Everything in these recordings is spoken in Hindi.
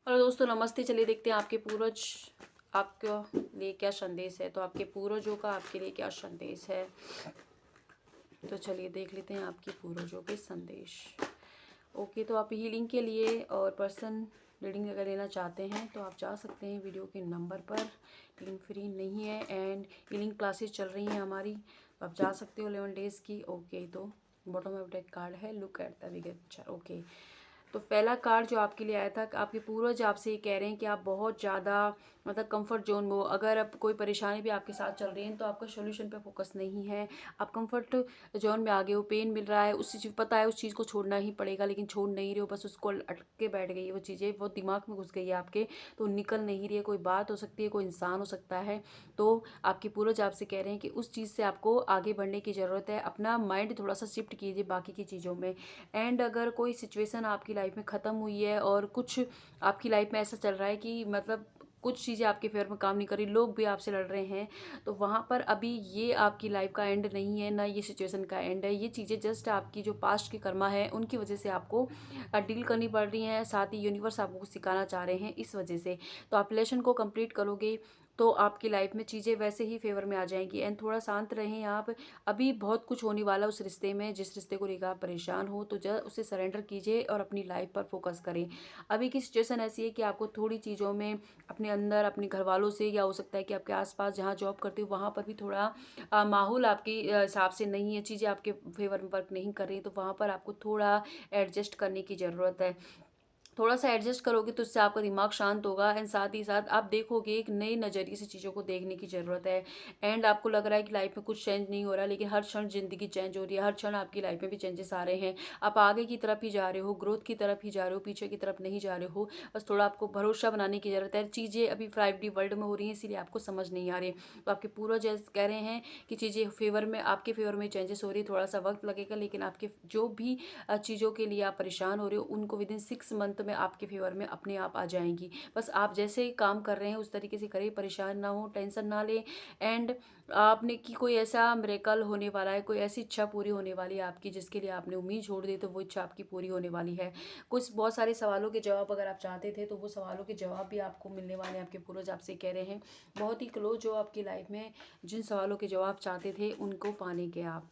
हेलो दोस्तों, नमस्ते। चलिए देखते हैं आपके पूर्वज आपके लिए क्या संदेश है। तो आपके पूर्वजों का आपके लिए क्या संदेश है, तो चलिए देख लेते हैं आपके पूर्वजों के संदेश। ओके, तो आप हीलिंग के लिए और पर्सन रीडिंग अगर लेना चाहते हैं तो आप जा सकते हैं वीडियो के नंबर पर। हीलिंग फ्री नहीं है एंड हीलिंग क्लासेस चल रही हैं हमारी, तो आप जा सकते हो 11 डेज़ की। ओके, तो बॉटम ऑफ डेक कार्ड है, look at the bigger picture. Okay, तो पहला कार्ड जो आपके लिए आया था, आपके पूर्वज आपसे ये कह रहे हैं कि आप बहुत ज़्यादा मतलब कंफर्ट जोन में हो। अगर अब कोई परेशानी भी आपके साथ चल रही है तो आपका सोल्यूशन पे फोकस नहीं है, आप कंफर्ट जोन में आ गए हो। पेन मिल रहा है, उस चीज़ पता है उस चीज़ को छोड़ना ही पड़ेगा, लेकिन छोड़ नहीं रहे हो, बस उसको अटक के बैठ गई है वो चीज़ें, वो दिमाग में घुस गई है आपके, तो निकल नहीं रही है। कोई बात हो सकती है, कोई इंसान हो सकता है। तो आपके पूर्वज आपसे कह रहे हैं कि उस चीज़ से आपको आगे बढ़ने की ज़रूरत है। अपना माइंड थोड़ा सा शिफ्ट कीजिए बाकी की चीज़ों में। एंड अगर कोई सिचुएशन आपकी लाइफ में ख़त्म हुई है और कुछ आपकी लाइफ में ऐसा चल रहा है कि मतलब कुछ चीज़ें आपके फेवर में काम नहीं कर रही, लोग भी आपसे लड़ रहे हैं, तो वहाँ पर अभी ये आपकी लाइफ का एंड नहीं है, ना ये सिचुएशन का एंड है। ये चीज़ें जस्ट आपकी जो पास्ट की कर्मा है उनकी वजह से आपको डील करनी पड़ रही हैं। साथ ही यूनिवर्स आपको कुछ सिखाना चाह रहे हैं इस वजह से। तो आप रिलेशन को कंप्लीट करोगे तो आपकी लाइफ में चीज़ें वैसे ही फेवर में आ जाएंगी। एंड थोड़ा शांत रहें आप। अभी बहुत कुछ होने वाला उस रिश्ते में, जिस रिश्ते को लेकर आप परेशान हो, तो जस्ट उसे सरेंडर कीजिए और अपनी लाइफ पर फोकस करें। अभी की सिचुएशन ऐसी है कि आपको थोड़ी चीज़ों में अपने अंदर अपने घर वालों से, या हो सकता है कि आपके आसपास जहाँ जॉब करते हो वहाँ पर भी थोड़ा माहौल आपके हिसाब से नहीं है, चीज़ें आपके फेवर में वर्क नहीं कर रही, तो वहाँ पर आपको थोड़ा एडजस्ट करने की ज़रूरत है। थोड़ा सा एडजस्ट करोगे तो उससे आपका दिमाग शांत होगा। एंड साथ ही साथ आप देखोगे एक नए नज़रिए से चीज़ों को देखने की ज़रूरत है। एंड आपको लग रहा है कि लाइफ में कुछ चेंज नहीं हो रहा, लेकिन हर क्षण ज़िंदगी चेंज हो रही है, हर क्षण आपकी लाइफ में भी चेंजेस आ रहे हैं। आप आगे की तरफ ही जा रहे हो, ग्रोथ की तरफ ही जा रहे हो, पीछे की तरफ नहीं जा रहे हो। बस थोड़ा आपको भरोसा बनाने की ज़रूरत है। चीज़ें अभी 5D वर्ल्ड में हो रही हैं, इसीलिए आपको समझ नहीं आ रही। तो आपके पूर्वज कह रहे हैं कि चीज़ें फेवर में, आपके फेवर में चेंजेस हो रही है। थोड़ा सा वक्त लगेगा, लेकिन आपके जो भी चीज़ों के लिए आप परेशान हो रहे हो उनको विदिन 6 मंथ में आपके फेवर में अपने आप आ जाएंगी। बस आप जैसे ही काम कर रहे हैं उस तरीके से करिए, परेशान ना हो, टेंशन ना लें। एंड आपने कि कोई ऐसा मिरेकल होने वाला है, कोई ऐसी इच्छा पूरी होने वाली है आपकी जिसके लिए आपने उम्मीद छोड़ दी, तो वो इच्छा आपकी पूरी होने वाली है। कुछ बहुत सारे सवालों के जवाब अगर आप चाहते थे तो वो सवालों के जवाब भी आपको मिलने वाले हैं। आपके पूर्वज आपसे कह रहे हैं बहुत ही क्लोज हो आपकी लाइफ में, जिन सवालों के जवाब चाहते थे उनको पाने के आप।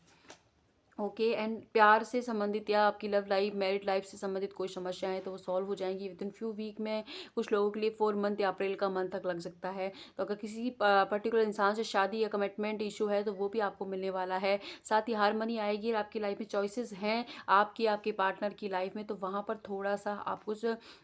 ओके, एंड प्यार से संबंधित या आपकी लव लाइफ, मैरिड लाइफ से संबंधित कोई समस्या है तो वो सॉल्व हो जाएंगी विद इन फ्यू वीक में। कुछ लोगों के लिए 4 मंथ या अप्रैल का मंथ तक लग सकता है। तो अगर किसी पर्टिकुलर इंसान से शादी या कमिटमेंट इशू है तो वो भी आपको मिलने वाला है। साथ ही हारमनी आएगी और आपकी लाइफ में चॉइसेस हैं आपकी, आपके पार्टनर की लाइफ में, तो वहाँ पर थोड़ा सा आपको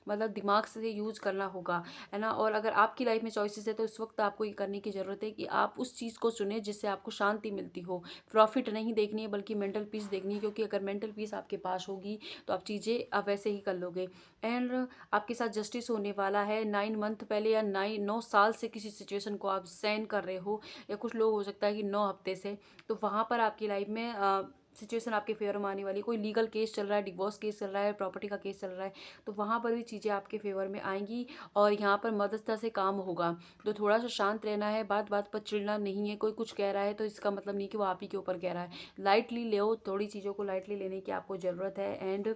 मतलब दिमाग से यूज करना होगा, है ना। और अगर आपकी लाइफ में चॉइसेस है तो इस वक्त आपको ये करने की ज़रूरत है कि आप उस चीज़ को चुने जिससे आपको शांति मिलती हो। प्रॉफिट नहीं देखनी है बल्कि मेंटल पीस देखनी है, क्योंकि अगर मेंटल पीस आपके पास होगी तो आप चीज़ें आप वैसे ही कर लोगे। एंड आपके साथ जस्टिस होने वाला है। 9 मंथ पहले या 9 साल से किसी सिचुएशन को आप सहन कर रहे हो, या कुछ लोग हो सकता है कि 9 हफ्ते से, तो वहाँ पर आपकी लाइफ में सिचुएशन आपके फेवर में आने वाली। कोई लीगल केस चल रहा है, डिवोर्स केस चल रहा है, प्रॉपर्टी का केस चल रहा है, तो वहाँ पर भी चीज़ें आपके फेवर में आएंगी और यहाँ पर मध्यस्थता से काम होगा। तो थोड़ा सा शांत रहना है, बात बात पर चिढ़ना नहीं है। कोई कुछ कह रहा है तो इसका मतलब नहीं कि वो आप ही के ऊपर कह रहा है। लाइटली लो, थोड़ी चीज़ों को लाइटली लेने की आपको ज़रूरत है। एंड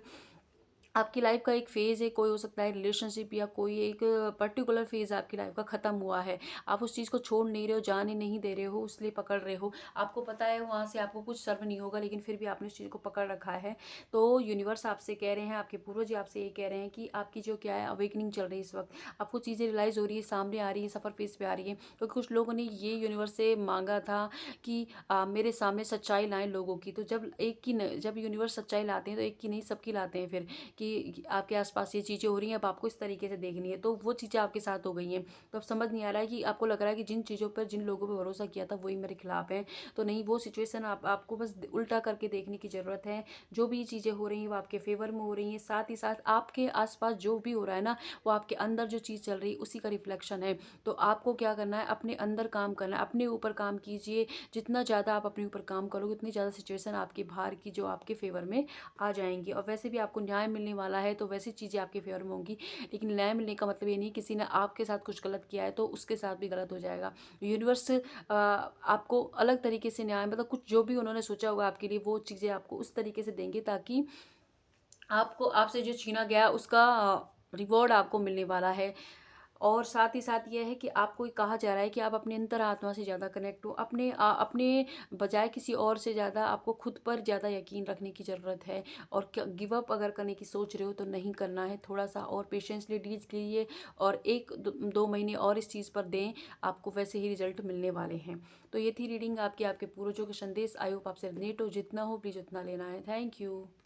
आपकी लाइफ का एक फेज़ है, कोई हो सकता है रिलेशनशिप या कोई एक पर्टिकुलर फेज़ आपकी लाइफ का ख़त्म हुआ है। आप उस चीज़ को छोड़ नहीं रहे हो, जाने नहीं दे रहे हो, इसलिए पकड़ रहे हो। आपको पता है वहाँ से आपको कुछ सर्व नहीं होगा, लेकिन फिर भी आपने उस चीज़ को पकड़ रखा है। तो यूनिवर्स आपसे कह रहे हैं, आपके पूर्वज आपसे ये कह रहे हैं कि आपकी जो क्या है अवेकनिंग चल रही है इस वक्त। आपको चीज़ें रियलाइज़ हो रही है, सामने आ रही है, सफ़र फेस पे आ रही है। तो कुछ लोगों ने ये यूनिवर्स से मांगा था कि मेरे सामने सच्चाई लाएं लोगों की। तो जब एक की जब यूनिवर्स सच्चाई लाते हैं तो एक की नहीं सबकी लाते हैं फिर, कि आपके आसपास ये चीज़ें हो रही हैं, अब आपको इस तरीके से देखनी है। तो वो चीज़ें आपके साथ हो गई हैं। तो अब समझ नहीं आ रहा है कि आपको लग रहा है कि जिन चीज़ों पर, जिन लोगों पर भरोसा किया था वही मेरे खिलाफ हैं। तो नहीं, वो सिचुएशन आपको बस उल्टा करके देखने की ज़रूरत है। जो भी चीज़ें हो रही हैं वो आपके फेवर में हो रही हैं। साथ ही साथ आपके आसपास जो भी हो रहा है ना, वो आपके अंदर जो चीज़ चल रही है उसी का रिफ्लेक्शन है। तो आपको क्या करना है, अपने अंदर काम करना है, अपने ऊपर काम कीजिए। जितना ज़्यादा आप अपने ऊपर काम करोगे उतनी ज़्यादा सिचुएशन आपकी बाहर की जो आपके फेवर में आ जाएंगी। और वैसे भी आपको न्याय मिलने वाला है, तो वैसी चीज़ें आपके फेवर में होंगी। लेकिन न्याय मिलने का मतलब ये नहीं किसी ने आपके साथ कुछ गलत किया है तो उसके साथ भी गलत हो जाएगा। यूनिवर्स आपको अलग तरीके से न्याय, मतलब कुछ जो भी उन्होंने सोचा होगा आपके लिए वो चीज़ें आपको उस तरीके से देंगे ताकि आपको, आपसे जो छीना गया उसका रिवॉर्ड आपको मिलने वाला है। और साथ ही साथ ये है कि आपको ये कहा जा रहा है कि आप अपने अंतरात्मा से ज़्यादा कनेक्ट हो, अपने बजाय किसी और से ज़्यादा आपको खुद पर ज़्यादा यकीन रखने की ज़रूरत है। और गिव अप अगर करने की सोच रहे हो तो नहीं करना है, थोड़ा सा और पेशेंसली डील कीजिए और 1-2 महीने और इस चीज़ पर दें, आपको वैसे ही रिजल्ट मिलने वाले हैं। तो ये थी रीडिंग आपके पूर्वजों के संदेश। आई होप आपसे रिलेट हो, जितना हो प्लीज़ उतना लेना है। Thank you.